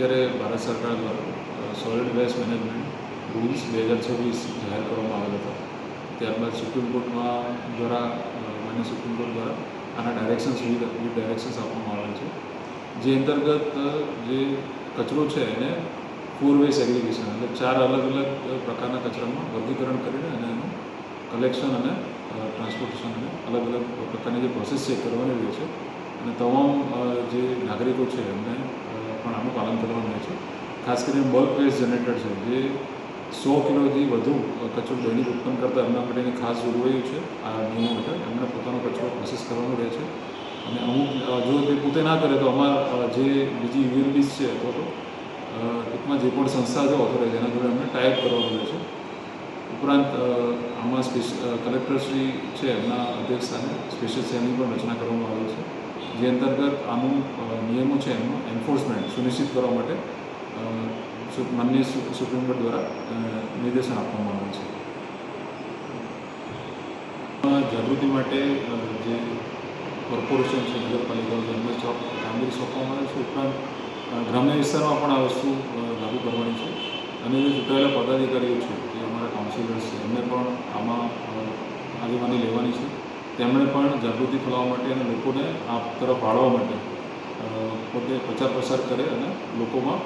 અત્યારે ભારત સરકાર દ્વારા સોલિડ વેસ્ટ મેનેજમેન્ટ રૂલ્સ 2026 જાહેર કરવામાં આવેલા હતા. ત્યારબાદ સુપ્રીમ કોર્ટમાં માન્ય સુપ્રીમ કોર્ટ દ્વારા આના ડાયરેક્શન્સ વિથ ડાયરેક્શન્સ આપવામાં આવેલ છે, જે અંતર્ગત જે કચરો છે એને 4 વે સેગ્રિગેશન એટલે 4 અલગ અલગ પ્રકારના કચરામાં વર્ગીકરણ કરીને અને એનું કલેક્શન અને ટ્રાન્સપોર્ટેશન અને અલગ અલગ પ્રકારની જે પ્રોસેસ છે એ કરવાની રહે છે. અને તમામ જે નાગરિકો છે એમને પણ આનું પાલન કરવાનું રહે છે. ખાસ કરીને બલ્ક વેસ્ટ જનરેટર છે, જે 100 કિલોથી વધુ કચરો દૈનિક ઉત્પન્ન કરતા એમના માટેની ખાસ જોગવાઈઓ છે. આ નિયમો હેઠળ એમને પોતાનો કચરો પ્રોસેસ કરવાનો રહે છે. અને અમુક જો તે પોતે ના કરે તો અમારા જે બીજી યુએલબીસ છે અથવા તો ટૂંકમાં જે પણ સંસ્થા છે ઓથોરાઇઝ એના જોડે એમને ટાઈપ કરવાનું રહે છે. ઉપરાંત આમાં કલેક્ટરશ્રી છે એમના અધ્યક્ષસ્થાને સ્પેશિયલ સેલની પણ રચના કરવામાં આવી છે, જે અંતર્ગત આનું નિયમો છે એનું એન્ફોર્સમેન્ટ સુનિશ્ચિત કરવા માટે માનનીય સુપ્રીમ કોર્ટ દ્વારા નિર્દેશન આપવામાં આવે છે. જાગૃતિ માટે જે કોર્પોરેશન છે, નગરપાલિકાઓ છે એમને કામગીરી સોંપવામાં આવે છે. ઉપરાંત ગ્રામ્ય વિસ્તારમાં પણ આ વસ્તુ લાગુ કરવાની છે. અને જે ચૂંટાયેલા પદાધિકારીઓ છે, જે અમારા કાઉન્સિલર્સ છે, એમને પણ આમાં આગેવાની લેવાની છે. તેમણે પણ જાગૃતિ ફેલાવવા માટે અને લોકોને આ તરફ વાળવા માટે પોતે પ્રચાર પ્રસાર કરે અને લોકોમાં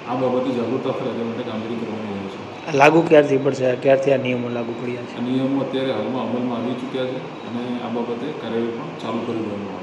આ બાબતે જાગૃતતા ફેલાય તે માટે કામગીરી કરવાની રહે છે. લાગુ ક્યારથી પડશે? ક્યારથી આ નિયમો લાગુ પડ્યા છે? આ નિયમો અત્યારે હાલમાં અમલમાં આવી ચૂક્યા છે અને આ બાબતે કાર્યવાહી પણ ચાલુ કરી દેવામાં આવે છે.